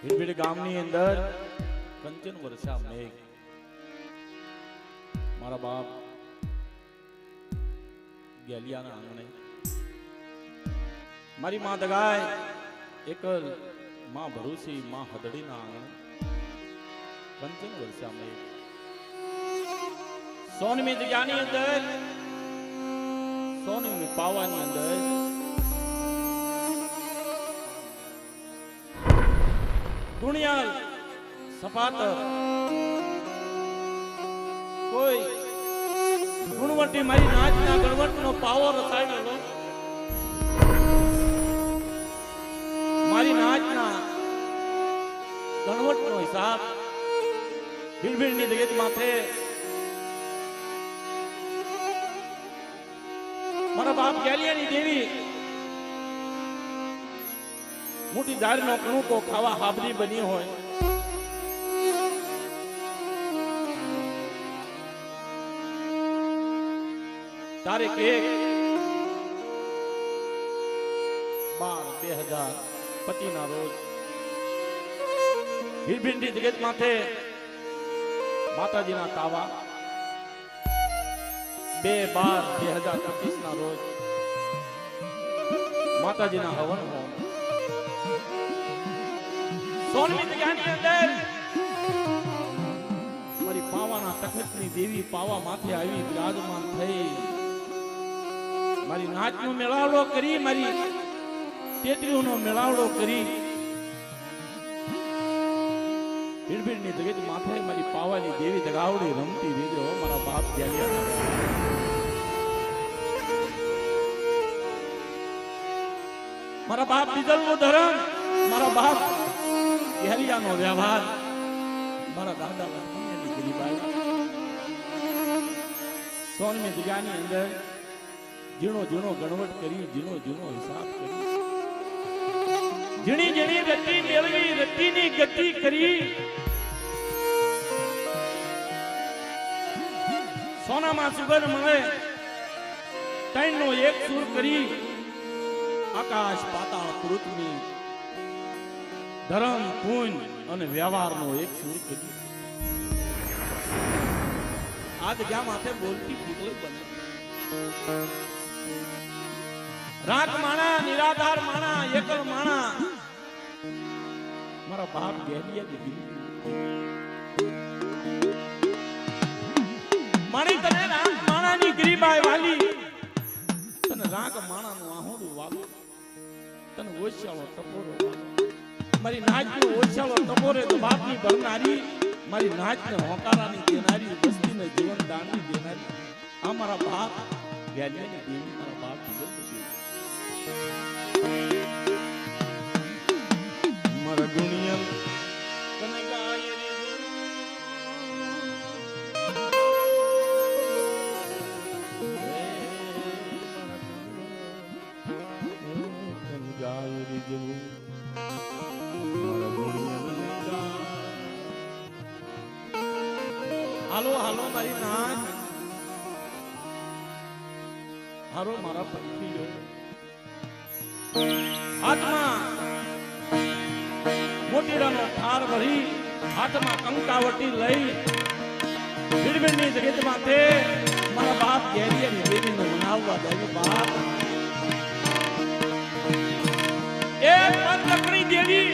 ભીડભીડ ગામની અંદર કંચન વર્ષા મેઘ મારા બાપ ગેલિયાના આંગણે મારી માં દગાય એકલ માં ભરૂસી માં હદડીના આંગણે કંચન વર્ષા મેઘ સોનમી જગ્યાની અંદર સોનમી પાવાની અંદર દુનિયા સપાતર કોઈ ગુણવટી મારી નાચના ગણવટનો પાવો રસાયેલો મારી નાચના ગણવટનો હિસાબ ભીડભીડની જગત માથે મારા બાપ ગેલિયાની દેવી મોટી દાળનો કણુકો ખાવા હાબરી બની હોય તારીખ 1/12/2025 ના રોજ ભીડભીડની જગત માથે માતાજીના તાવા 2/12/2025 ના રોજ માતાજીના હવન હોમ સોનમી જગ્યાની અંદર મારી પાવાના તખતની દેવી પાવા માથે આવી વિરાજમાન થઈ મારી નાચનો મેળાવડો કરી મારી તેતરીઓનો મેળાવડો કરી ભીડભીડની જગત માથે મારી પાવાની દેવી દગાવડી રમતી રીજો મારા બાપ ગેલિયા મારા બાપ બીજલનો ધર્મ મારા બાપ ગેલિયાનો વ્યવહાર મારા દાદા લક્ષ્મણની ગરીબાઈ સોનમી જગ્યાની અંદર ઝીણો ઝીણો ગણવટ કરી ઝીણો ઝીણો હિસાબ કરી ઝીણી ઝીણી રત્તી મેળવી રત્તીની ગતિ કરી સોનામાં સુગંધ મળે ત્રણનો એક સુર કરી આકાશ પાતાળ પૃથ્વી ધર્મ પુણ્ય અને વ્યવહારનો એક સુર કરી આ જગ્યા માથે બોલતી પૂતળી બને રાખ માણા નિરાધાર માણા એકલ માણા મારા બાપ ગેલિયા દીધી માણી તને રાખ માણાની ગરીબાઈ વાલી તને રાખ માણાનું આહોડું વાલું તને ઓછાળો ટપોરો મારી નાચનો ઓછાળો ટપોરે તો બાપની ભરનારી મારી નાચને હોકારાની દેનારી વસ્તીને જીવન દાનની દેનારી આ મારા બાપ ગેલિયાની દેવી મારા બાપ જીવન મારા દુનિયા તને ગાય રે જવું હાલો હાલો મારી નાચ હારો મારા પંખીઓ હાથમાં મોતીરાનો થાર ભરી હાથમાં કંકાવટી લઈ ભીડભીડની જગત માથે મારા બાપ ગેલિયાની દેવીને મનાવવા જાય બાપ એ પંચકણી દેવી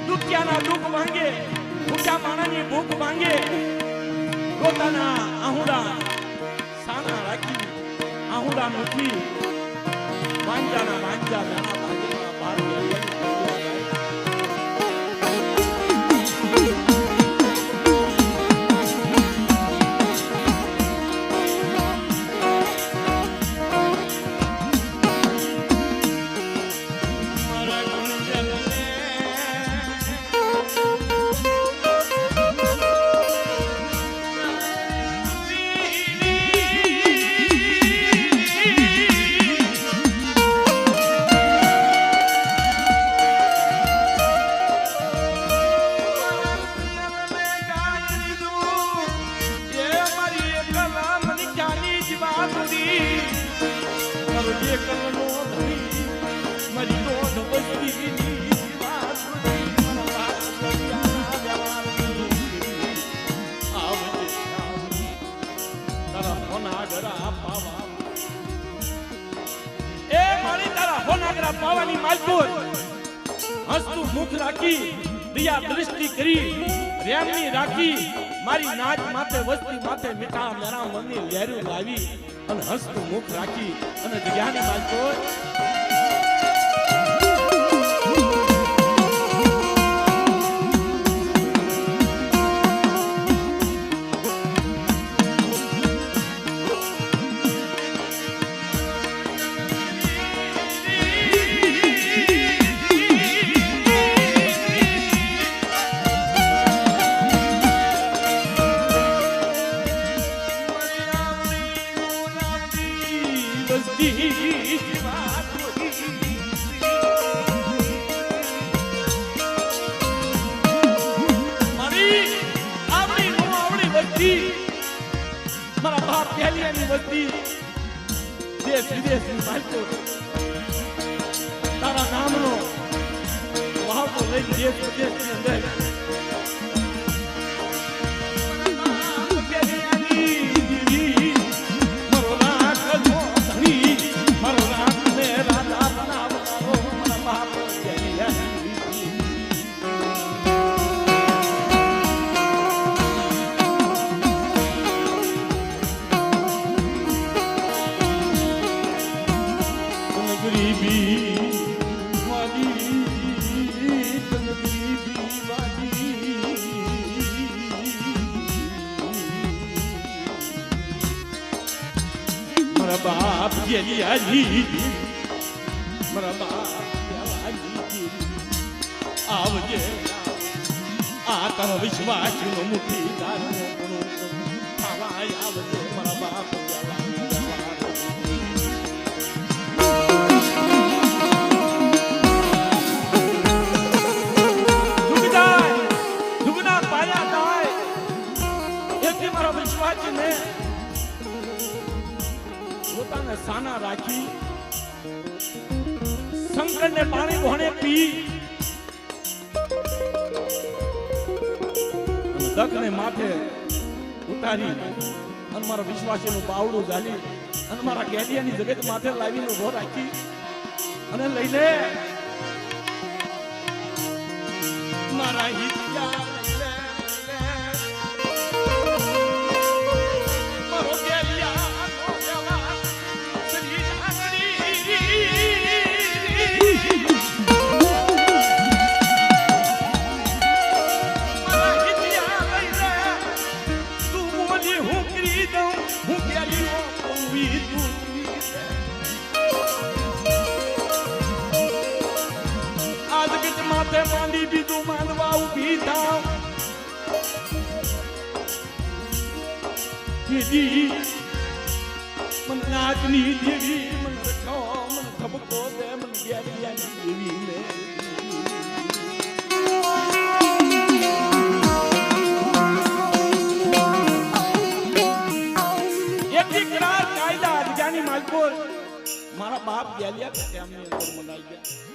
દુખ્યાના દુઃખ માંગે ભૂખ્યા માણાની ભૂખ માંગે પોતાના આહુડા સાના રાખી આહુડા નથી વાંજાના વાંજા નાના ભાગેના બાર એકલનો ધણી મારી દોઢ વસ્તીની વાત મારા પાવાની માલકોર હસતું મુખ રાખી દિયા દૃષ્ટિ કરી રેમની રાખી મારી નાચ માથે વસ્તી માથે મીઠા મેરા મનની લહેરું લાવી અને હસતું મુખ રાખી અને જગ્યાની માલકોર મારા બાપ પહેલિયાની વસ્તી દેશ વિદેશની માલકો તારા નામનો વાહકો લઈ દેશ વિદેશની અંદર બાપ જેલિયાજી મારા બાપ જેલિયાજી આવજે આ તારો વિશ્વાસ નો મુઠ્ઠી તારો ખાવા આવજે મારા બાપ દુગના પાયા થાય એથી મારો વિશ્વાસ ને પોતાને સાના રાખી શંકરને પાણી ભોણે પી અને દખને માથે ઉતારી અને મારા વિશ્વાસીનું બાવડું ઝાલી અને મારા ગેલિયાની જગત માથે લાવીને ઉભો રાખી અને લઈ લે મારા હિતયા માથે માંડી બીજું માંડવા ઉભી થાવ જેજી મન નાચની દેવી મન રખો મન ખબકો દે મન ગેરિયાની દેવી ને એક કરાર કાયદા અધ્યાની માલકોર મારા બાપ ગેલિયા કે તેમની અંદર મનાઈ ગયા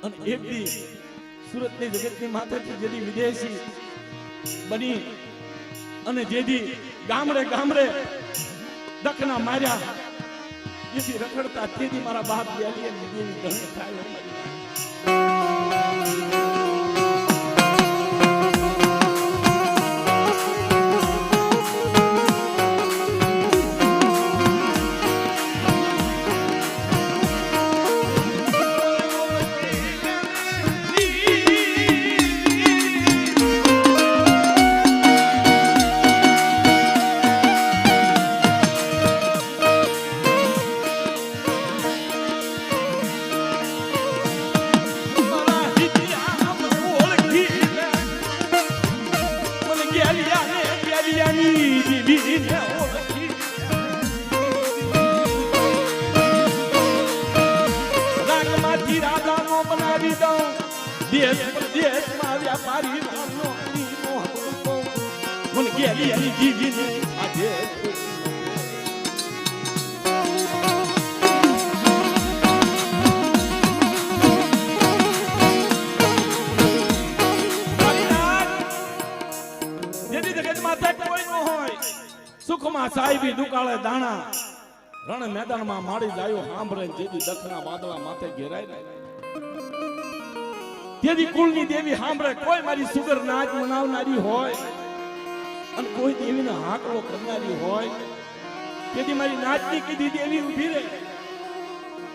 અને એક દી સુરતની જગતની માથેથી જેદી વિદેશી બની અને જેદી ગામડે ગામડે દખના માર્યા જેથી રખડતા તેથી મારા બાપ ગેલિયા દેવી ઘણી થાય દેશ પ્રદેશમાં વ્યાપારી મન ગેલિયાની જીવીને આજે જેની જગત માથે કોઈ ન હોય સુખમાં સાહેબી દુકાળે દાણા રણ મેદાનમાં મારી જાયો સાંભળે જેથી દક્ષના વાદળા માથે ઘેરાય તેદી કુળની દેવી સાંભળે કોઈ મારી સુગર નાચ મનાવનારી હોય અને કોઈ દેવીને હાકલો કરનારી હોય તેથી મારી નાચની કીધી દેવી ઊભી રહે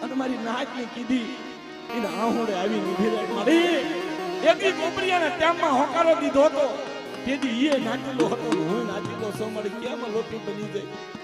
અને મારી નાચની કીધી એને આહોડે આવી ઊભી રહે મારી એકલી કોપરિયાને ટાઈમમાં હોકારો દીધો હતો તેથી એ નાચેલો હતો હું નાચેલો છો મારી કેમ લોટી બની જાય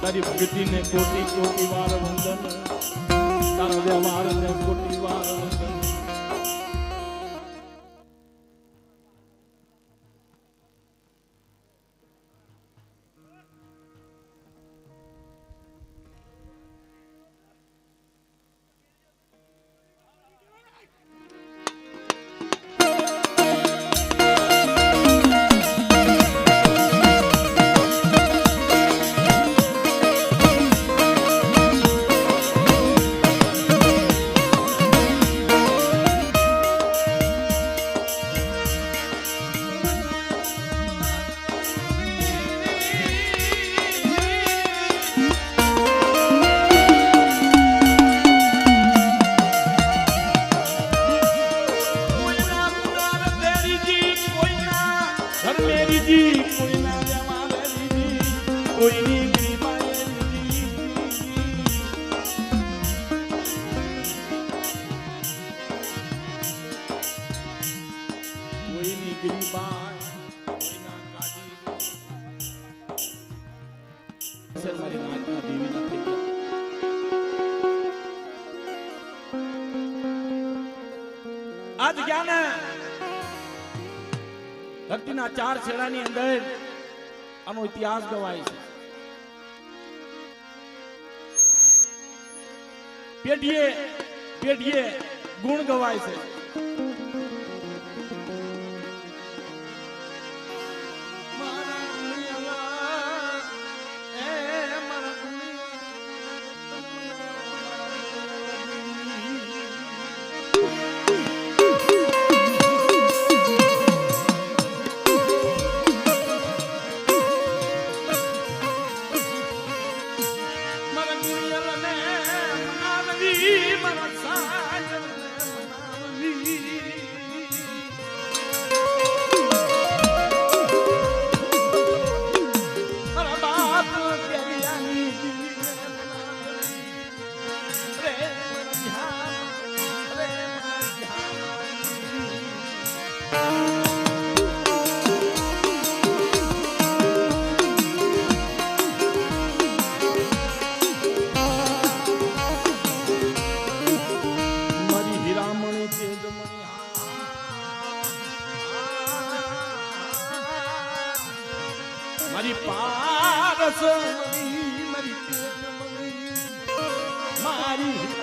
તારી ભક્તિ ને કોટી કોટી વાર વંદન તારા વ્યવહાર ને કોટી વાર વંદન આજ જ્ઞાન ધરતીના 4 છેડાની અંદર આનો ઇતિહાસ ગવાય છે પેઢીએ પેઢીએ ગુણ ગવાય છે મારી પારસ મારી મારી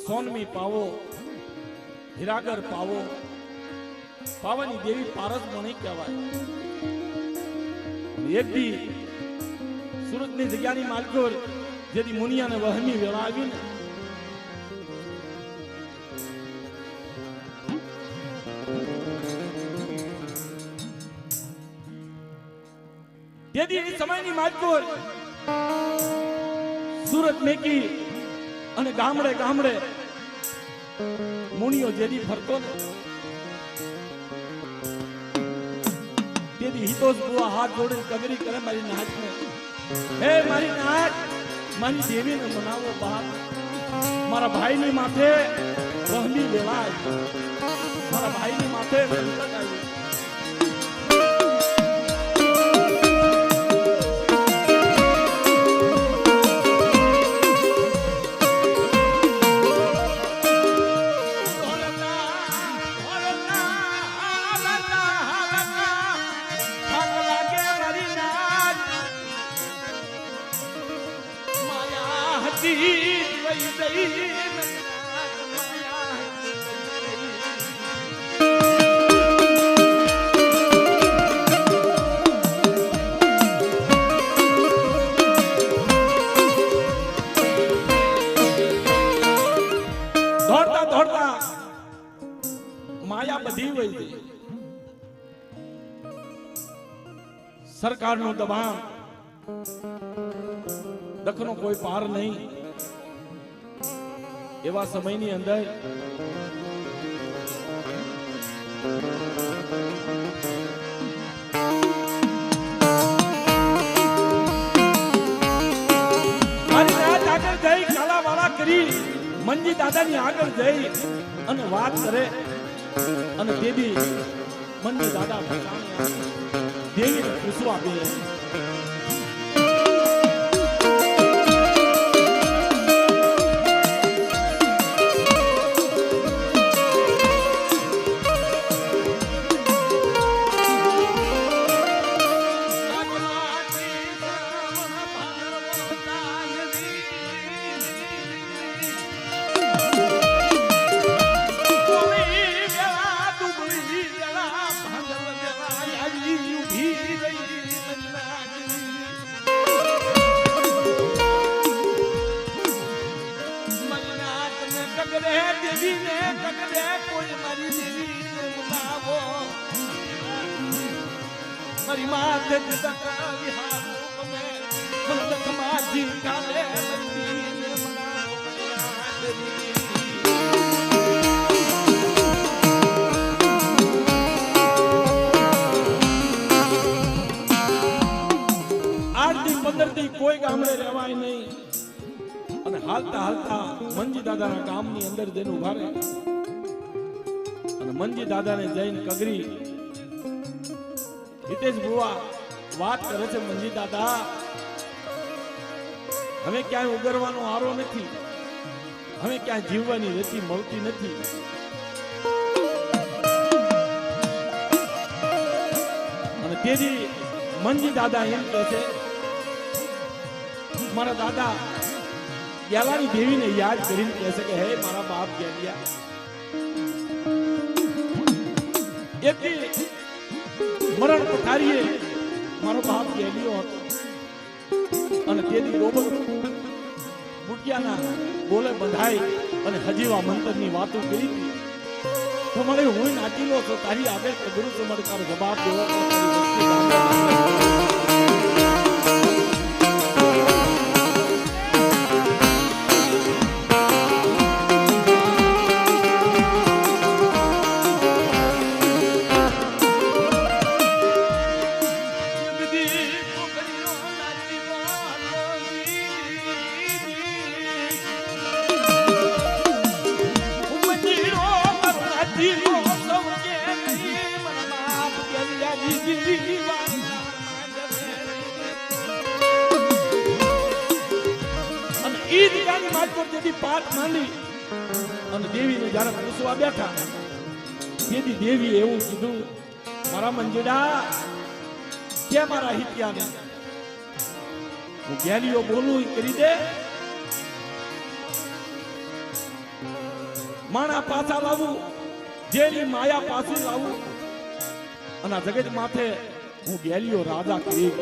સોનમી પાવો હીરાગર પાવો પાવાની દેવી પારસ મણી કહેવાય. એક દી સુરતની જગ્યાની માલકોર જેથી મુનિયાને વહમી વેળા આવીને તેથી સમયની માલકોર સુરત મેકી અને ગામડે ગામડે મુનિયો જેથી ફરતો ને તેથી હિતોષ બુઆ હાથ જોડીને કગરી કરે મારી નાચને, હે મારી નાચ, મારી દેવીને મનાવો બાપ, મારા ભાઈની માથે વહમી વેળાય, મારા ભાઈની માથે સંકટ આવ્યું. સરકારનું દબાણ, દખનો કોઈ પાર નહીં. એવા સમયની અંદર મારી રાત આગળ જઈ કાલાવાળા કરી મંજી દાદાની આગળ જઈ અને વાત કરે અને દેવી મંજી દાદા દેવીને પૂછવા બે મારી માથે જતા વિહારો તમે મંદક માજી કાલે મંદિર મનાવો આઠથી 15 દી કોઈ ગામડે રહેવાય નહીં અને હાલતા હાલતા મંજી દાદાના ગામની અંદર જઈને ઉભા રહે અને મંજી દાદાને જઈને કગરી હિતેશ બુઆ વાત કરે છે, મંજી દાદા હવે ક્યાંય ઉગરવાનો આરો નથી, હવે ક્યાંય જીવવાની રતી મળતી નથી. તેથી મંજી દાદા એમ કહે છે મારા દાદા ગ્યાલાની દેવીને યાદ કરીને કહે છે કે હે મારા બાપ ગ્યાલિયા એથી મરણ પથારીએ મારો બાપ ગેલિયો હતો અને તેથી રોબલ બુટિયાના બોલે બંધાઈ અને હજીવા મંતરની વાતો કરી હતી તો મને હું નાચીલો છો તારી આગળ ગુરુ સમર તારો જવાબ દેવો પાઠ માંડી અને દેવીને જ્યારે પૂછવા બેઠા તેથી દેવી એવું કીધું મારા મંજીડા કે મારા હિત્યાને હું ગેલીઓ બોલું કરી દે માણા પાછા લાવું જેની માયા પાછી લાવું અને જગત માથે હું ગેલીઓ રાજા કરી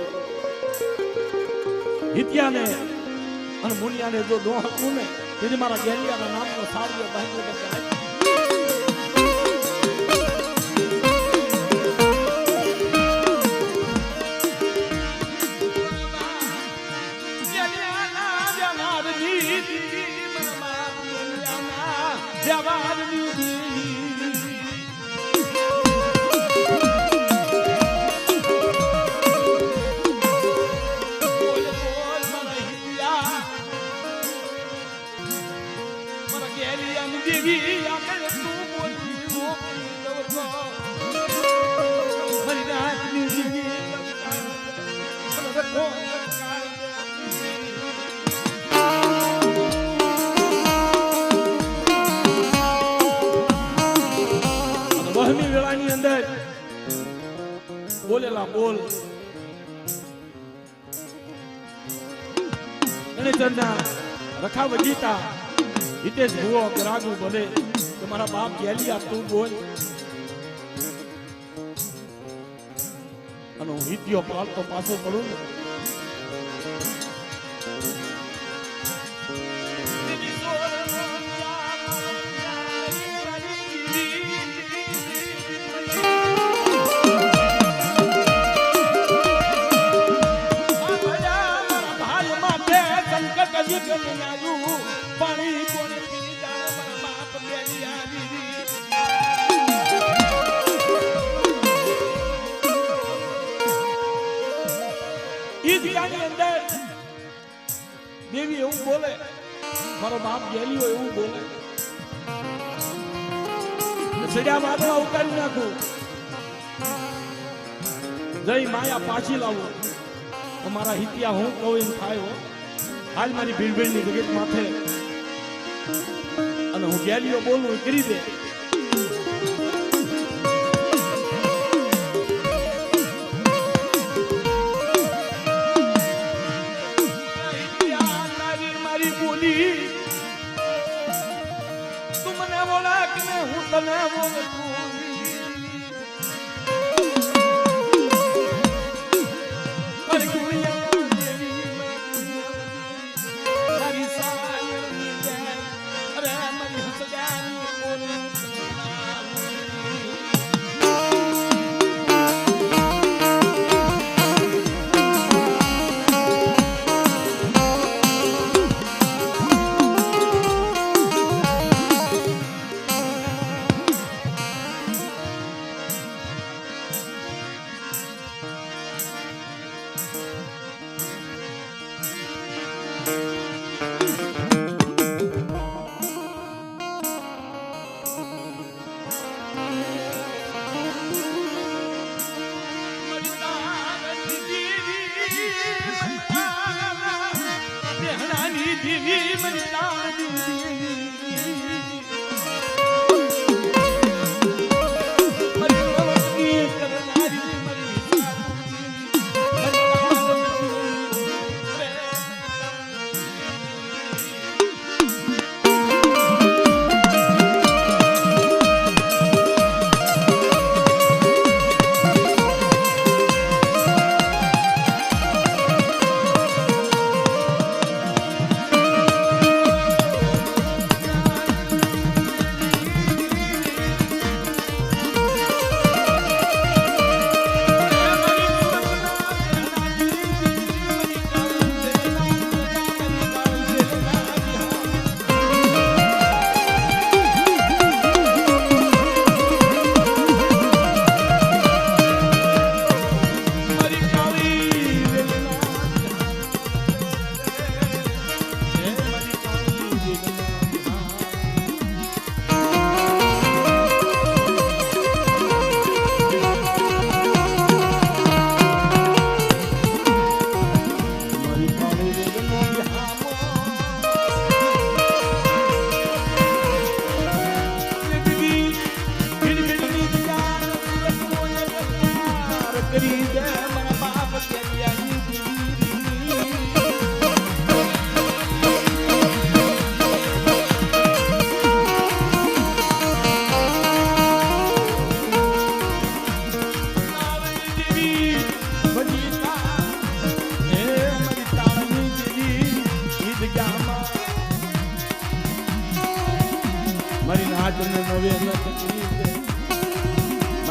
હિત્યાને અને મુનિયાને જો નો હતું ને તેથી મારા ગેલિયાના નામનો સારીઓ બાંધ્યો બતાય વહમી વેળાની અંદર બોલેલા બોલ ગણેશના રખા વજીતા હિતેશ ભુવો ગરાગુ બોલે કે મારા બાપ ગેલિયા તું બોલ અને હું હિત્યો પાલતો પાછો પડું ને પાણી કોને પીની જાણે મારા બાપ ગેલિયા દીદી ઈદગાની અંદર દેવી એવું બોલે મારો બાપ ગેલિયો એવું બોલે સડ્યા વાદળા ઉતારી નાખું જઈ માયા પાછી લાવું અમારા હિત્યા હું કહું એમ થાય હાલ મારી ભીડભીડની જગત માથે અને હું ગેલિયો બોલું કરી દે મારી બોલી તું મને બોલા કે હું તને બોલું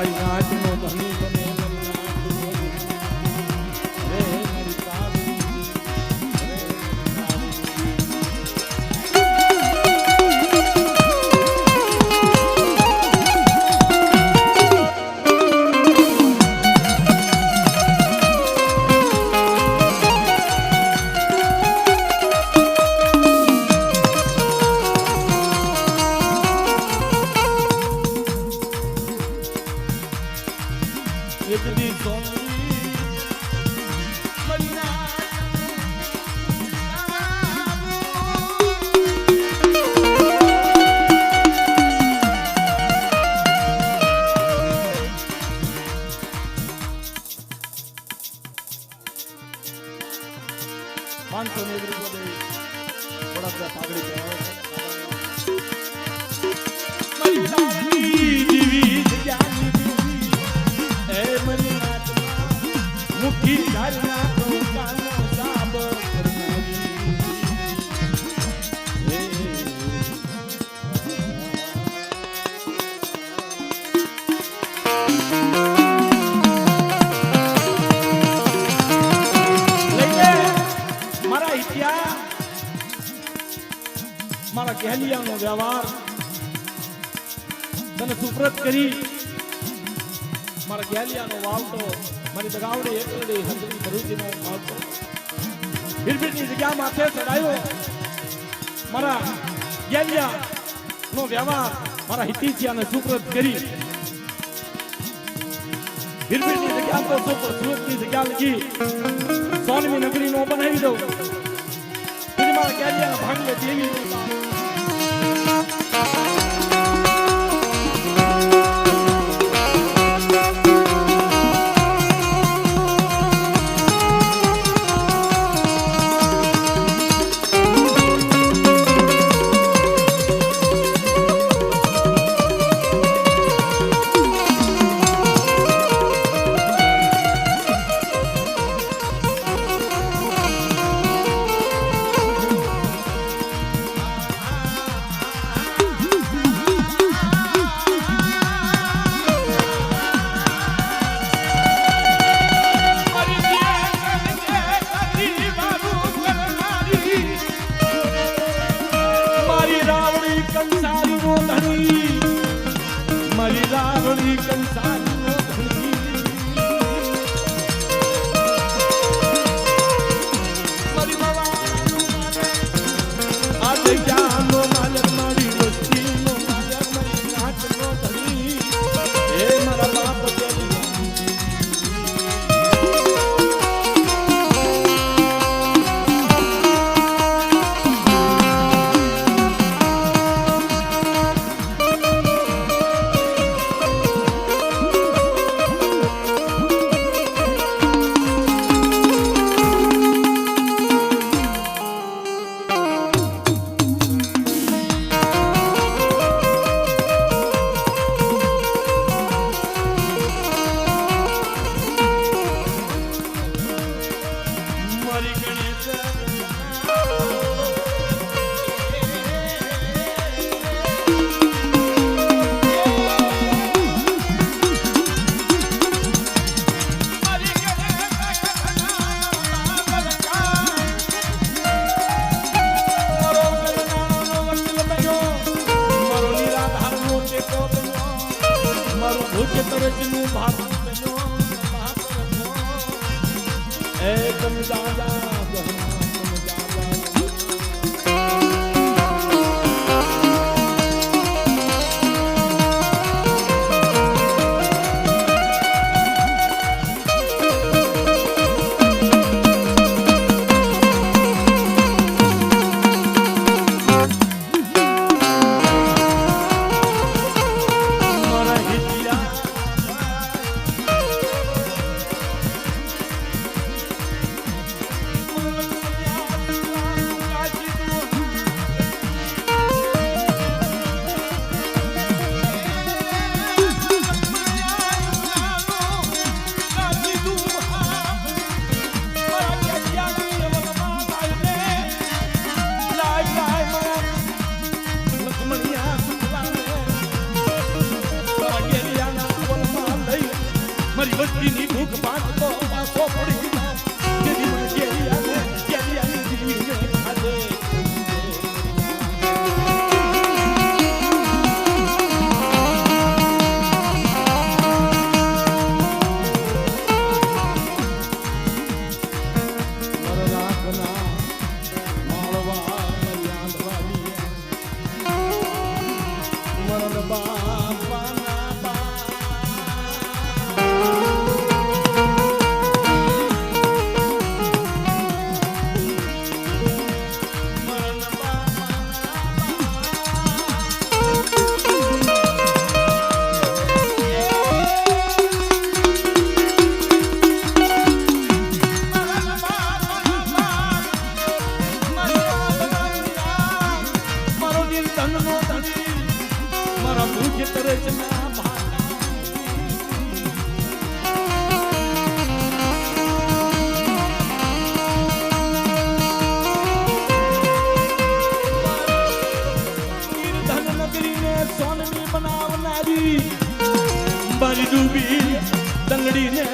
મારી નાચનો ધણી બને રે મારી કાળી રે એક દી સોની મરીના પાંચસો ને થોડા બધા પાઘડી મુઠ્ઠી ધારના કાનો સાબ મારા ઇતિહાસ મારા કહેલિયાનો વ્યવહાર તને સુપ્રત કરી મારા ગેલિયાનો વાવતો મારી દગાવડી એકડી હંદરી ભરૂચીનો વાવતો ભીડભીડની જગ્યા માથે ચડાયો મારા ગેલિયાનો વ્યવહાર મારા હિતીસિયાને સુપ્રત કરી ભીડભીડની જગ્યા તો સુરતની જગ્યા લગી સોનમી નગરીનો બનાવી દઉં પછી મારા ગેલિયાના ભાગલે દેવી મારી રાવણી કંસારીનો ધણી મારી બાબા આ જગ્યાનો માલક મારી વસ્તીનો માલક મારી નાચનો ધણી હે મારા બાપ તરજનું ભાગું એ તમે દાદા મારી વસ્તીની ભૂખ ભાંગતો પાછો પડી જાય જેથી મને કેરિયાની જીવીને ખાધે મારી ડૂબી દંગડીને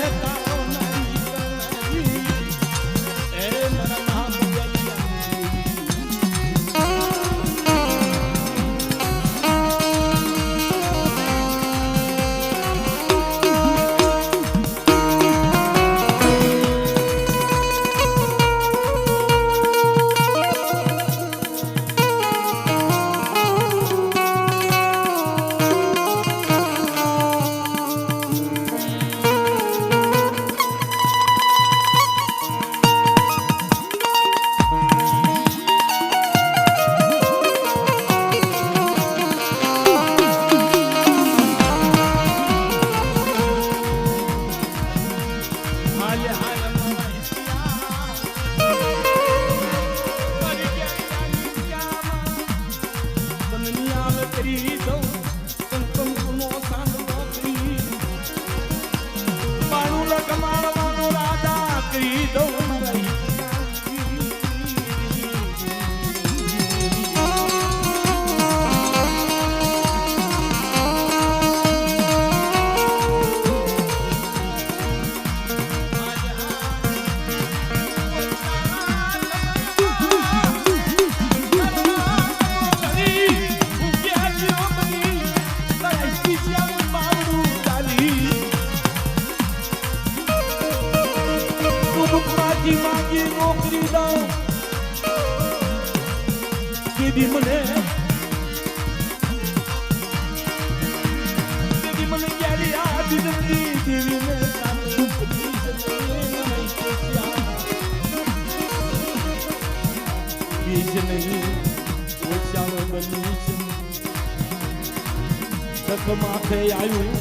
માથે આવ્યું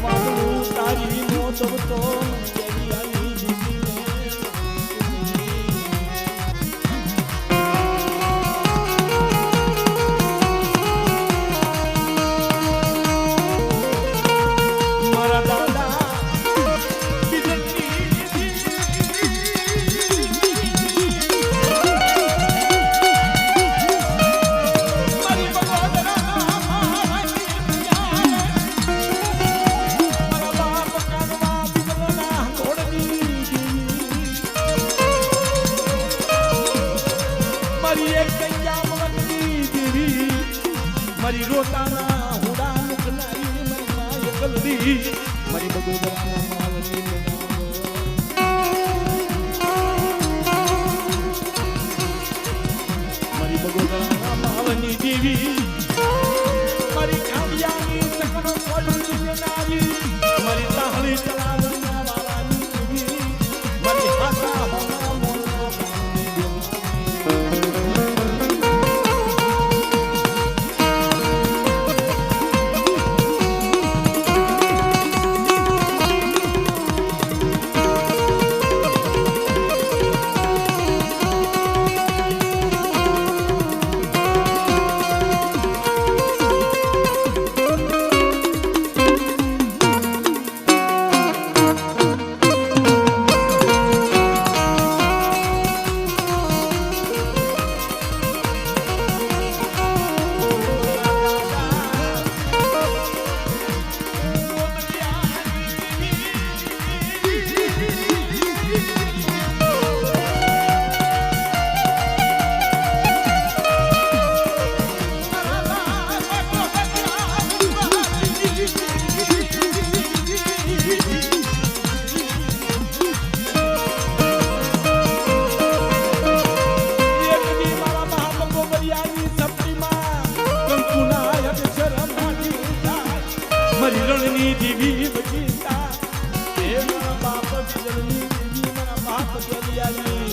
મારું તારી મોત તો મારી રોતાના હુડા મુકનારી મારી માય કલડી મારી બગોદરા માવની મારી બગોદરા માવની દેવી મારી કાળિયાની સકનો કોડું નારી મારી તાહળી ચલાવના વાળાની દેવી મારી હાથા હોના મોનો દેવી વજીતા હે મારા બાપ જલની દેવી મારા બાપ જલિયાની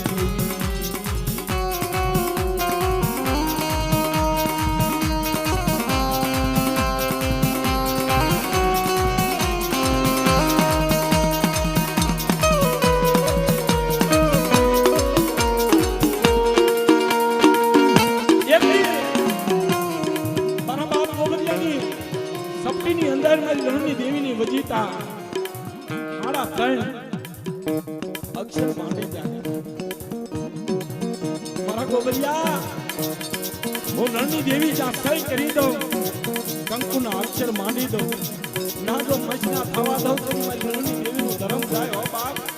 દેવી વજીતા મારા ત્રણ અક્ષર માંડી જાય મારા ગોબરિયા હું રણની દેવી જ્યાં સહી કરી દઉં કંકુના અક્ષર માંડી દઉં ના જો મજના થવા દઉં તો મારી રણની દેવીનું ધર્મ જાય હો બાપ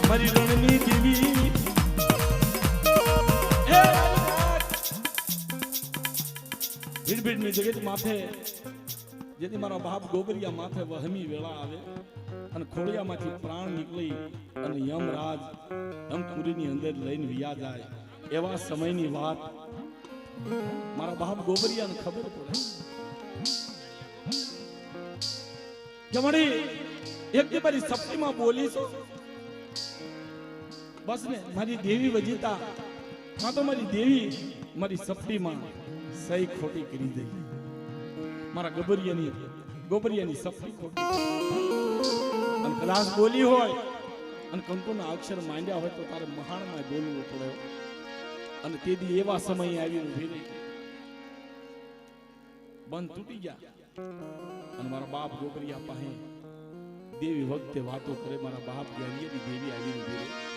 મારી રણની દેવી ભીડભીડની જગત માથે જેથી મારા બાપ ગોબરિયા માથે વહમી વેળા આવે અને ખોડિયામાંથી પ્રાણ નીકળી અને યમરાજ અંકુરીની અંદર લઈને વિયા જાય એવા સમયની વાત મારા બાપ ગોબરિયાને ખબર પડે કે મારી એક જે મારી સપટીમાં બોલી છો બસ ને મારી દેવી વજીતા હા તો મારી દેવી મારી સપટીમાં સહી ખોટી કરી દઈ મારા ગોબરિયાની સપટી ખોટી અને કદાચ બોલી હોય અને કંકુના અક્ષર માંડ્યા હોય તો તારે મહાણમાં બોલવું પડે અને તેથી એવા સમય આવી ઉભી રહી બંધ તૂટી ગયા અને મારા બાપ ગોબરિયા પાસે દેવી વખતે વાતો કરે મારા બાપ જ્ઞાનીની દેવી આવી ઉભી રહી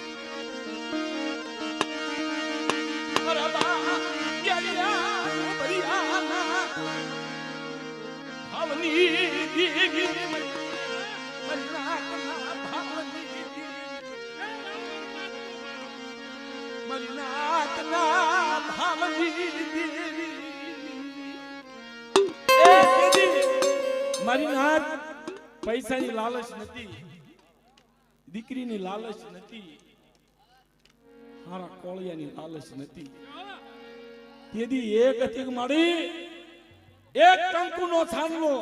મારા બાપ જ્ઞાનિયા ગોબરિયા ભાવની દેવી મરિનાથના ભાવની દેવી મારી નાથ પૈસાની લાલચ નથી દીકરીની લાલચ નથી હારા કોળિયાની લાલચ નથી તેથી એક હતી મારી એક કંકુનો છાનલો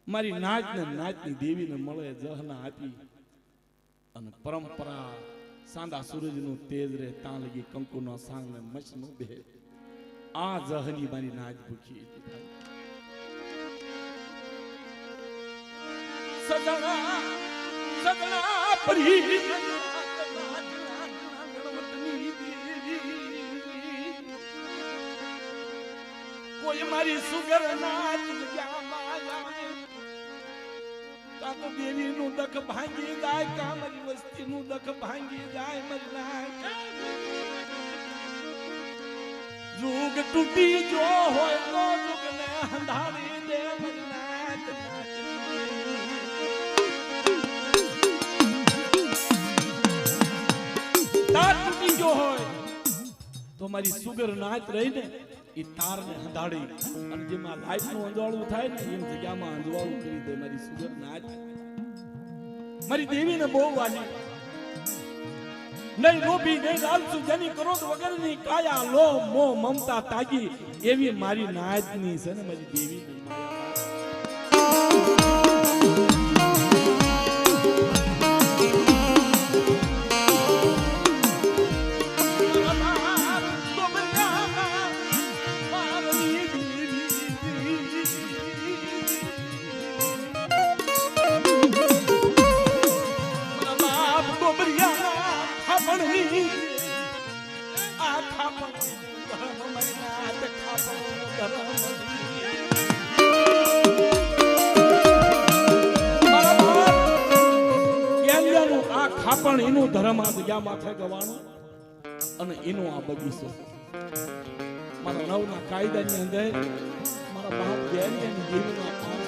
મારી નાચની દેવીને મળે જહના આપી અને પરંપરા સાંદા સૂરજનું તેજ રે ત્યાં લગી કંકુનો સાંગ ને મચનો બે આ જહની મારી નાચ ભૂખી સદના સદના પરી કોઈ મારી સુગર નાચ કા તો દેવી નું દખ ભાંગી જાય કા મારી વસ્તી નું દખ ભાંગી જાય મરનાર જુગ તૂટી જો હોય તો જુગ ને અંધારી દે મરનાર તાર તૂટી જો હોય તો મારી સુગર નાચ રહી ને એ તાર ને હંધાડી અને જેમાં લાઈફ નું અંજવાળું થાય ને એમ જગ્યામાં અંજવાળું કરી દે મારી સુગર નાચ મારી દેવી ને બહુ વાલી નહીં લોભી નહીં લાલચુ જેની ક્રોધ વગરની કાયા લો મો મમતા તાગી એવી મારી નાચ ની છે ને મારી દેવી ની ધર્મ આ જગ્યા માથે ગવાનું અને એનો આ બગીચો મારા નવના કાયદાની અંદર મારા બાપ બેની અને દેવીના પાંચ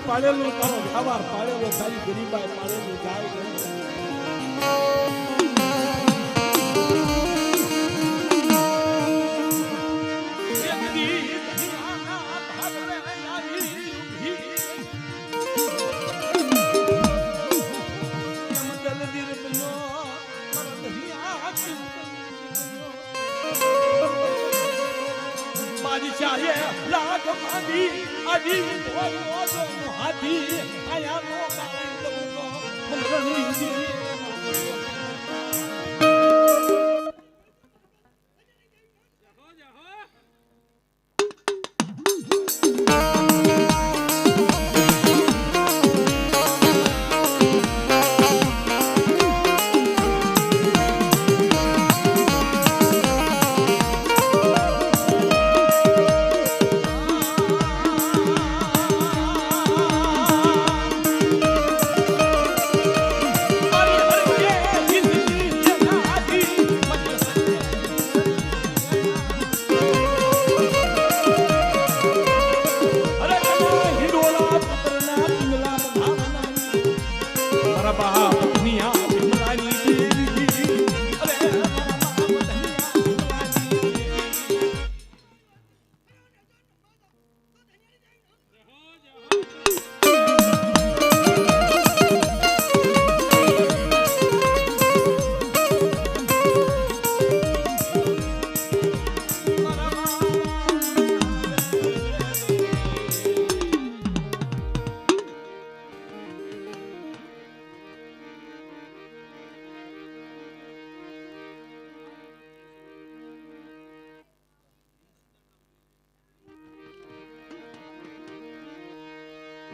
પાડેલું તારો વ્યવહાર પાડેલો તારી ગરીબાઈ પાડેલું જાય લાગ માદી આજી હાથી આયા નો કાઈ દઉં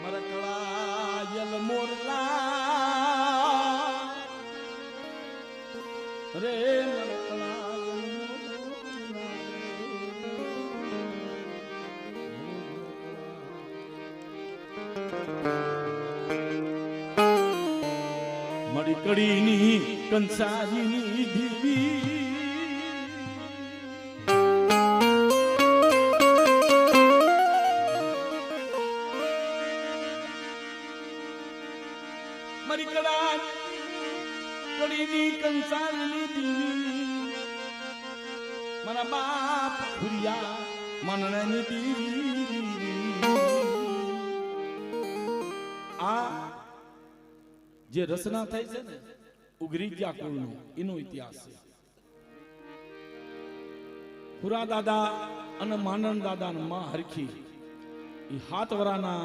મરકળાયલ મોરલા રે મળી કડીની કંસારીની દીવી કડીની કંસારની દીવી મારા બાપ ખુરિયા મનણાની દીવી આ જે રચના થઈ છે ને ઉગરી ગયા કુળનો એનો ઇતિહાસ છે. ખુરા દાદા અને માનણ દાદા માં હરખી એ 7 વરાના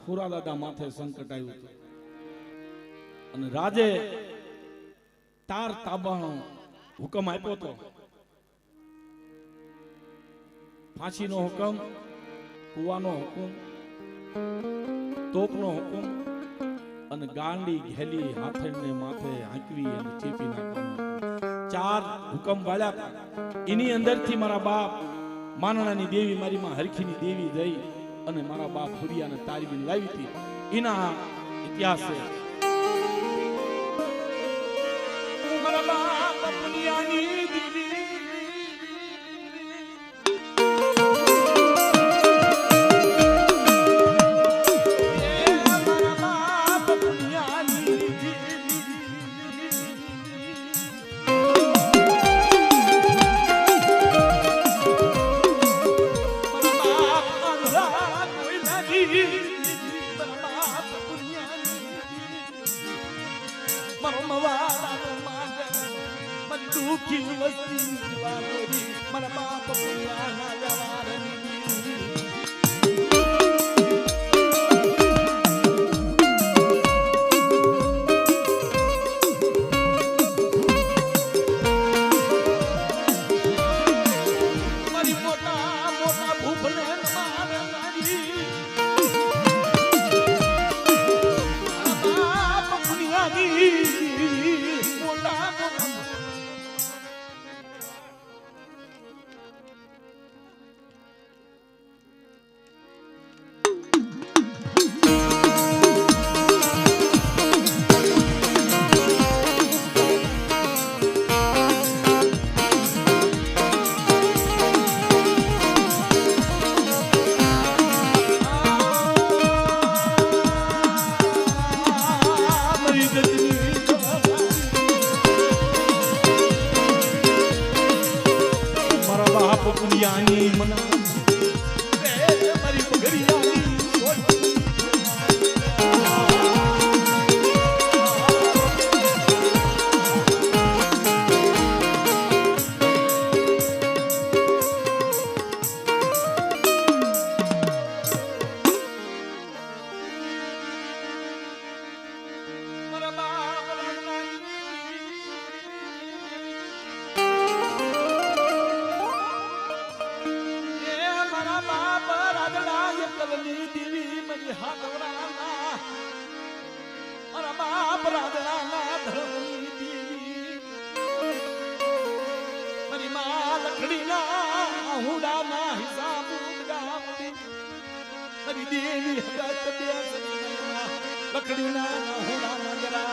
ખુરા દાદા માથે સંકટ આવ્યું હતું અને રાજે તાર તાબાનો હુકમ આપ્યો હતો. ફાંસીનો હુકમ, કુવાનો હુકમ, તોપનો હુકમ અને ગાંડી ઘેલી હાથને માથે હાંકવી અને ચીપી નાખવાનો 4 હુકમ વાળ્યા હતા. એની અંદરથી મારા બાપ માનણાની દેવી મારી માં હરખીની દેવી જઈ અને મારા બાપ ફુરિયાને તારવીને લાવી હતી. એના ઇતિહાસ છે. દી મારા બાપ પુણ્યાની મારો મવાળાનો માગે મન દુખી વસ્તી વાલોરી મારા બાપ પુણ્યાના વ્યવહારની પુણ્યાની મના મારી પગરિયાની લકડી ના હોડા નગરા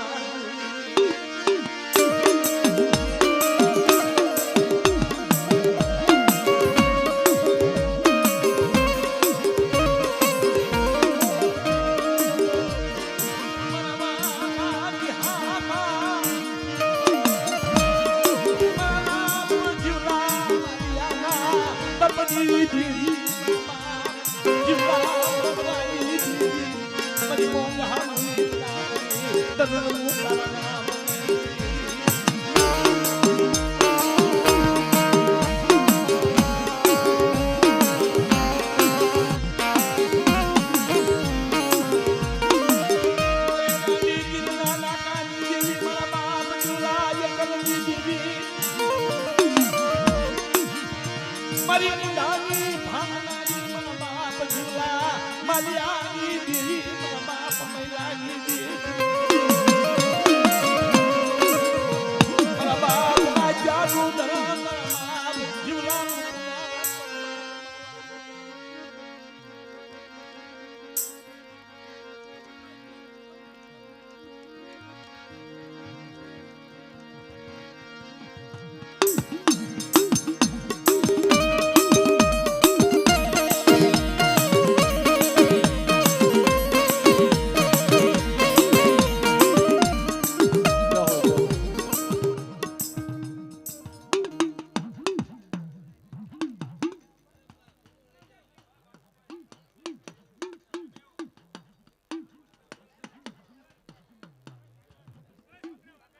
મારી નાની ભાવનાની મારા બાપ ઝૂલા માલિયાની દી મારા બાપ મૈલાની દી